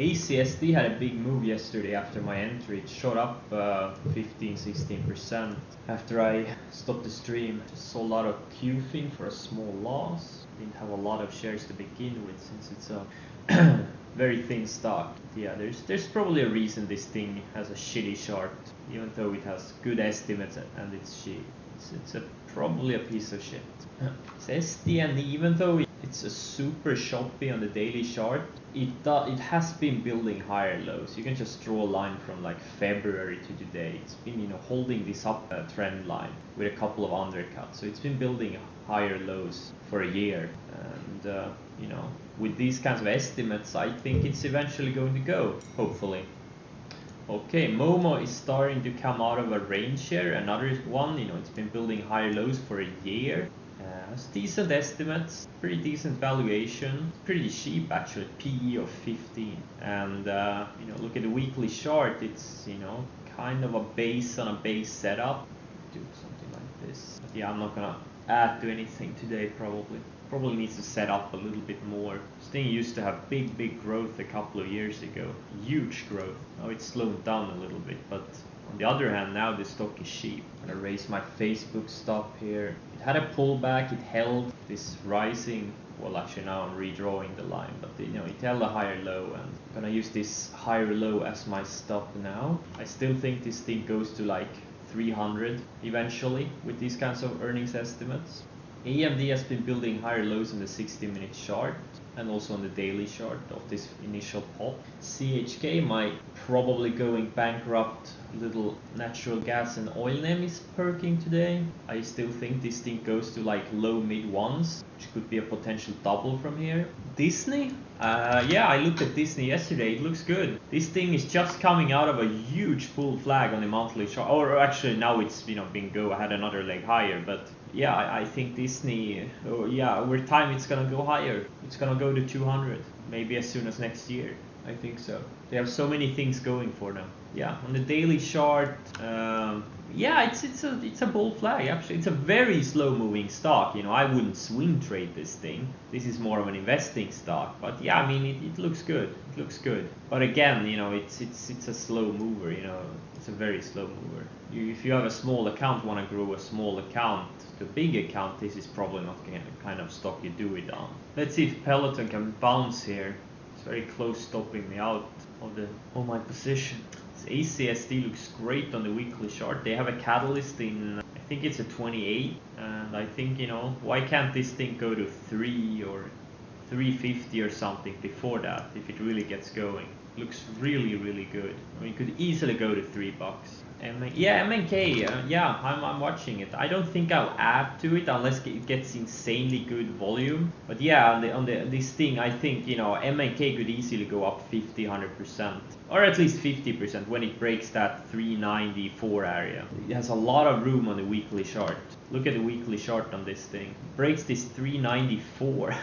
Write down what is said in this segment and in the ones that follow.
ACSD had a big move yesterday after my entry. It shot up 15-16% after I stopped the stream. Just saw a lot of QFing for a small loss. Didn't have a lot of shares to begin with since it's a very thin stock. Yeah, there's probably a reason this thing has a shitty chart, even though it has good estimates and it's cheap. It's probably a piece of shit. It's SDN, even though it's a super choppy on the daily chart, it has been building higher lows. You can just draw a line from like February to today. It's been holding this up trend line with a couple of undercuts. So it's been building higher lows for a year, and with these kinds of estimates, I think it's eventually going to go, hopefully. Okay, Momo is starting to come out of a range here. Another one, it's been building higher lows for a year. It's decent estimates, pretty decent valuation, pretty cheap actually, PE of 15. And look at the weekly chart. It's kind of a base on a base setup. Do something like this. But yeah, I'm not gonna add to anything today probably. Probably needs to set up a little bit more. This thing used to have big growth a couple of years ago. Huge growth. Now it's slowed down a little bit, but on the other hand, now the stock is cheap. I'm gonna raise my Facebook stop here. It had a pullback, it held this rising, well actually now I'm redrawing the line, but it held a higher low, and I'm gonna use this higher low as my stop now. I still think this thing goes to like 300 eventually with these kinds of earnings estimates. AMD has been building higher lows in the 60-minute chart and also on the daily chart of this initial pop. CHK might probably going bankrupt. Little natural gas and oil name is perking today. I still think this thing goes to like low mid ones, which could be a potential double from here. Disney? Yeah, I looked at Disney yesterday. It looks good. This thing is just coming out of a huge bull flag on the monthly chart. Or actually now it's been had another leg higher, but yeah, I think Disney, over time it's gonna go higher. It's gonna go to 200, maybe as soon as next year. I think so. They have so many things going for them. Yeah, on the daily chart, it's a bull flag actually. It's a very slow moving stock. I wouldn't swing trade this thing. This is more of an investing stock. But yeah, it looks good. It looks good. But again, it's a slow mover. It's a very slow mover. If you have a small account, want to grow a small account to a big account, this is probably not the kind of stock you do it on. Let's see if Peloton can bounce here. It's very close stopping me out of my position. ACSD looks great on the weekly chart. They have a catalyst in, I think it's a 28, and I think, why can't this thing go to 3 or 350 or something before that if it really gets going? Looks really good. It could easily go to $3. MNK, I'm watching it. I don't think I'll add to it unless it gets insanely good volume. But yeah, on this thing, I think MNK could easily go up 50-100%, or at least 50% when it breaks that 394 area. It has a lot of room on the weekly chart. Look at the weekly chart on this thing. Breaks this 394.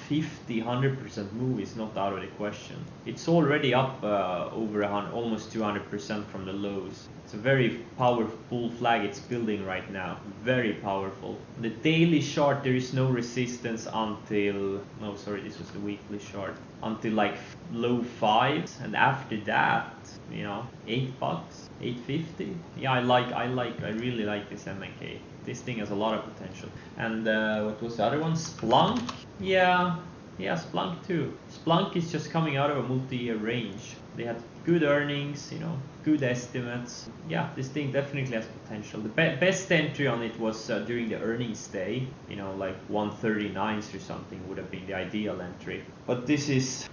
50-100% move is not out of the question. It's already up over almost 200% from the lows. It's a very powerful flag it's building right now. Very powerful. On the daily chart, there is no resistance until, no, sorry, this was the weekly chart, until like low 5s, and after that, $8, $8.50. Yeah, I really like this MNK. This thing has a lot of potential. And what was the other one? Splunk? Yeah, Splunk too. Splunk is just coming out of a multi-year range. They had good earnings, good estimates. Yeah, this thing definitely has potential. The best entry on it was during the earnings day, like 139s or something would have been the ideal entry. But this is,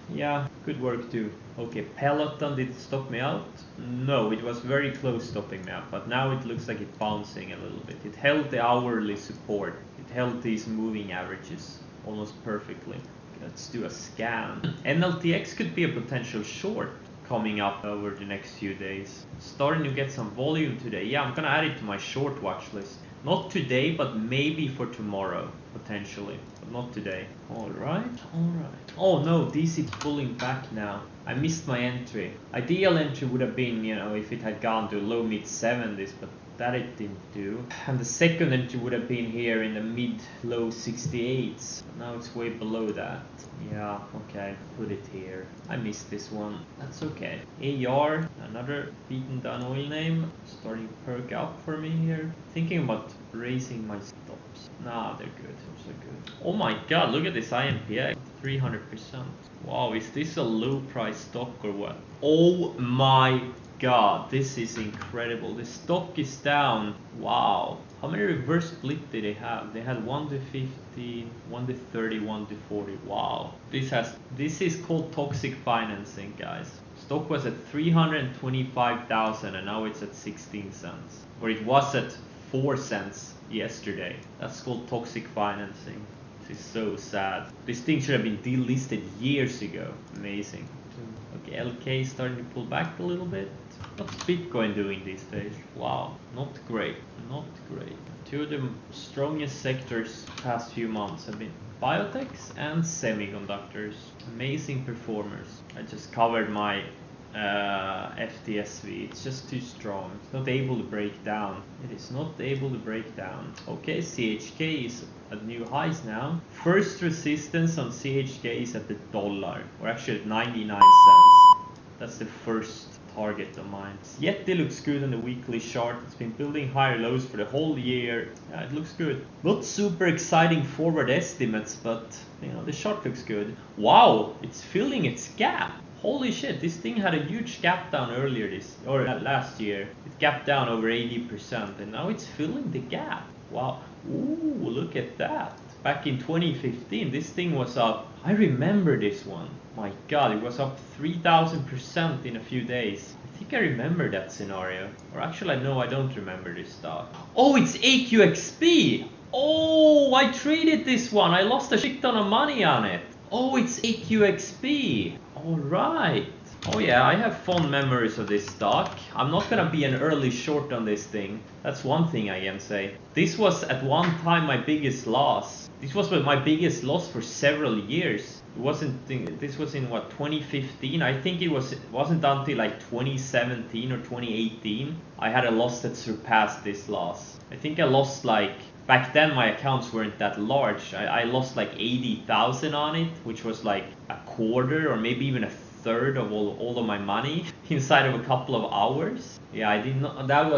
good work too. Okay, Peloton, did it stop me out? No, it was very close stopping me out, but now it looks like it's bouncing a little bit. It held the hourly support. It held these moving averages almost perfectly. Let's do a scan. NLTX could be a potential short coming up over the next few days. Starting to get some volume today. Yeah, I'm gonna add it to my short watch list. Not today, but maybe for tomorrow, potentially. But not today. Alright. Oh no, DC is pulling back now. I missed my entry. Ideal entry would have been, if it had gone to low mid 70s, but that it didn't do. And the second entry would have been here in the mid-low 68s. Now it's way below that. Yeah, okay, put it here. I missed this one. That's okay. AR, another beaten down oil name, starting to perk up for me here. Thinking about raising my stops. Nah, they're good. Those are good. Oh my god, look at this INPX. 300%. Wow, is this a low price stock or what? Oh my god, this is incredible. The stock is down. Wow. How many reverse split did they have? They had 1 to 15, 1 to 30, 1 to 40. Wow. This is called toxic financing, guys. Stock was at 325,000 and now it's at 16 cents. Or it was at 4 cents yesterday. That's called toxic financing. This is so sad. This thing should have been delisted years ago. Amazing. Okay, LK is starting to pull back a little bit. What's Bitcoin doing these days? Wow, not great, not great. Two of the strongest sectors past few months have been biotechs and semiconductors. Amazing performers. I just covered my FTSV. It's just too strong. It's not able to break down. It is not able to break down. Okay, CHK is at new highs now. First resistance on CHK is at the dollar, or actually at 99 cents. That's the first target of mine. Yeti looks good on the weekly chart. It's been building higher lows for the whole year. Yeah, it looks good. Not super exciting forward estimates, but you know, the chart looks good. Wow, it's filling its gap. Holy shit, this thing had a huge gap down earlier last year. It gapped down over 80% and now it's filling the gap. Wow. Ooh, look at that. Back in 2015, this thing was up. I remember this one. My god, it was up 3000% in a few days. I think I remember that scenario. Or actually, no, I don't remember this stock. Oh, it's AQXP! Oh, I traded this one. I lost a shit ton of money on it. Oh, it's AQXP. Alright. Oh yeah, I have fond memories of this stock. I'm not gonna be an early short on this thing. That's one thing I can say. This was at one time my biggest loss. This was my biggest loss for several years. This was in what, 2015? I think it wasn't until like 2017 or 2018 I had a loss that surpassed this loss. I think I lost like, back then my accounts weren't that large. I lost like 80,000 on it, which was like a quarter or maybe even a third of all of my money inside of a couple of hours. Yeah, I did not. That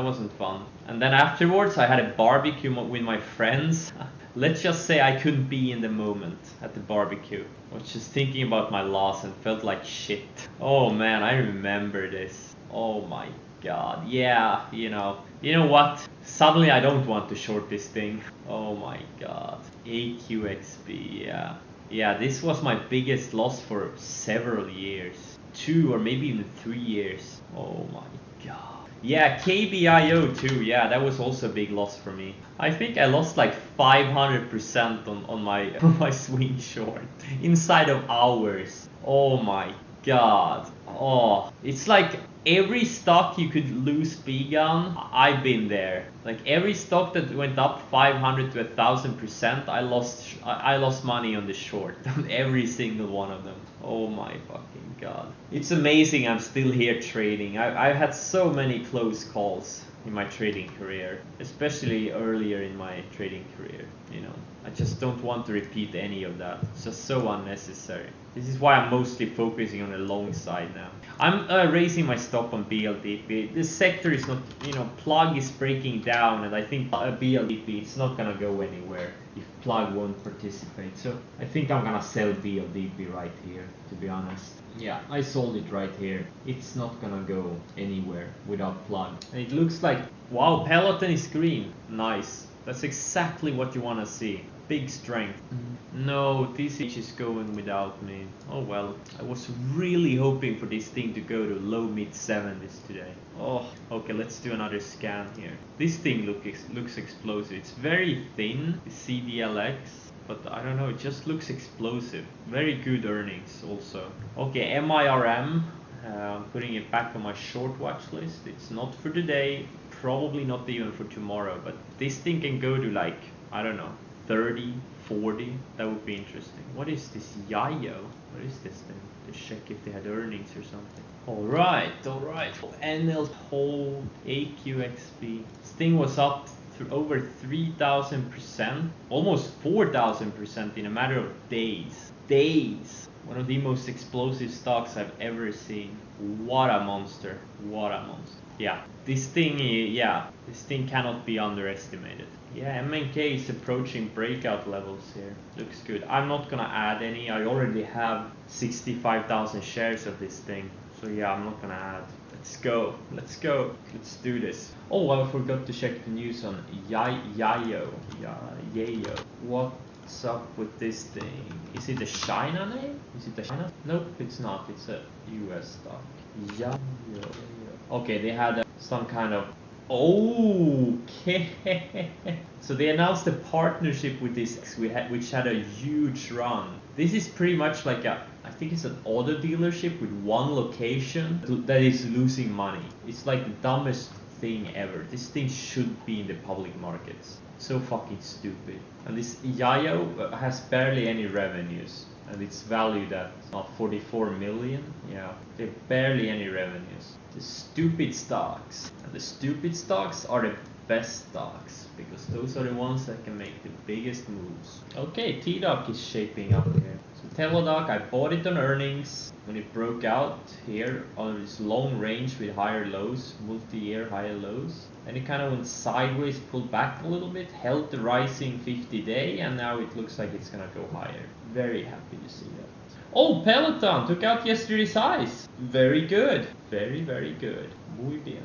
wasn't fun. And then afterwards, I had a barbecue with my friends. Let's just say I couldn't be in the moment at the barbecue. I was just thinking about my loss and felt like shit. Oh man, I remember this. Oh my god. Yeah, you know what? Suddenly I don't want to short this thing. Oh my god. AQXP, yeah. Yeah, this was my biggest loss for several years. 2 or maybe even 3 years. Oh my god. Yeah, KBIO too. Yeah, that was also a big loss for me. I think I lost like 500% on my swing short inside of hours. Oh my god. Oh, it's like every stock you could lose big on, I've been there. Like every stock that went up 500 to 1000%, I lost money on the short on every single one of them. Oh my fucking god. It's amazing I'm still here trading. I've had so many close calls in my trading career, especially earlier in my trading career, you know. I just don't want to repeat any of that. It's just so unnecessary. This is why I'm mostly focusing on the long side now. I'm raising my stop on BLDP. This sector is not, you know, plug is breaking down, and I think BLDP is not gonna go anywhere if plug won't participate. So I think I'm gonna sell BLDP right here, to be honest. Yeah, I sold it right here. It's not gonna go anywhere without plug. And it looks like, wow, Peloton is green. Nice. That's exactly what you want to see. Big strength. No, TCH is going without me. Oh well. I was really hoping for this thing to go to low mid 70s today. Oh, okay, let's do another scan here. This thing looks explosive. It's very thin, the CDLX. But I don't know, it just looks explosive. Very good earnings also. Okay, MIRM. Putting it back on my short watch list. It's not for today, probably not even for tomorrow, but this thing can go to like, I don't know, 30, 40. That would be interesting. What is this Yayo? What is this thing? To check if they had earnings or something. Alright. NL hold AQXB. This thing was up to over 3,000%, almost 4,000% in a matter of days. One of the most explosive stocks I've ever seen. What a monster. Yeah, this thing cannot be underestimated. Yeah, MNK is approaching breakout levels here. Looks good. I'm not gonna add any. I already have 65,000 shares of this thing. So yeah, I'm not gonna add. Let's go. Let's do this. Oh, I forgot to check the news on Yayo. What's up with this thing? Is it a China name? Nope, it's not. It's a US stock. Yayo. Okay, they had some kind of... Okay. So they announced a partnership with this, which had a huge run. This is pretty much like I think it's an auto dealership with one location that is losing money. It's like the dumbest thing ever. This thing should be in the public markets. So fucking stupid. And this Yayo has barely any revenues. And it's valued at 44 million. Yeah, they have barely any revenues. The stupid stocks. And the stupid stocks are the best stocks, because those are the ones that can make the biggest moves. Okay, T-Doc is shaping up here. So Teladoc, I bought it on earnings when it broke out here on this long range with higher lows, multi-year higher lows. And it kind of went sideways, pulled back a little bit, held the rising 50-day, and now it looks like it's gonna go higher. Very happy to see that. Oh, Peloton took out yesterday's highs. Very good. Very good. Muy bien.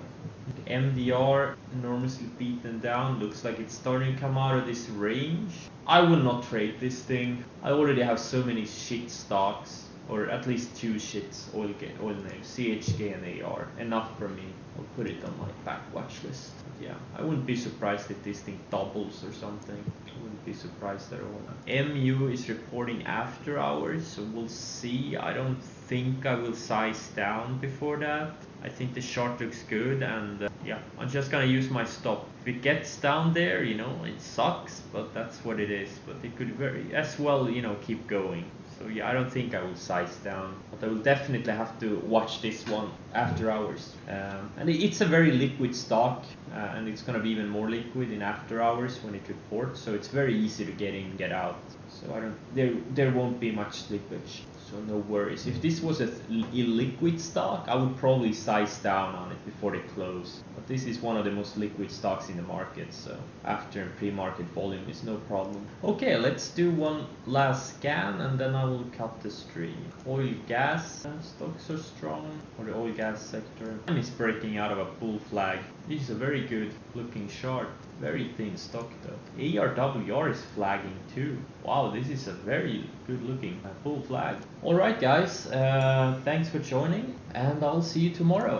MDR enormously beaten down. Looks like it's starting to come out of this range. I will not trade this thing. I already have so many shit stocks, or at least two shits oil names, CHK and AR. Enough for me. I'll put it on my back watch list. But yeah, I wouldn't be surprised if this thing doubles or something. I wouldn't be surprised at all. MU is reporting after hours, so we'll see. I don't think I will size down before that. I think the chart looks good, and yeah, I'm just gonna use my stop. If it gets down there, you know, it sucks, but that's what it is. But it could very as well, you know, keep going. So yeah, I don't think I will size down, but I will definitely have to watch this one after hours. And it's a very liquid stock, and it's gonna be even more liquid in after hours when it reports. So it's very easy to get in, get out. So there won't be much slippage. So no worries. If this was an illiquid stock, I would probably size down on it before they close. But this is one of the most liquid stocks in the market, so after pre-market volume is no problem. Okay, let's do one last scan and then I will cut the stream. Oil gas stocks are strong, or the oil gas sector. And it's breaking out of a bull flag. This is a very good looking chart. Very thin stock though. ARWR is flagging too. Wow, this is a very good looking bull flag. Alright guys, thanks for joining, and I'll see you tomorrow.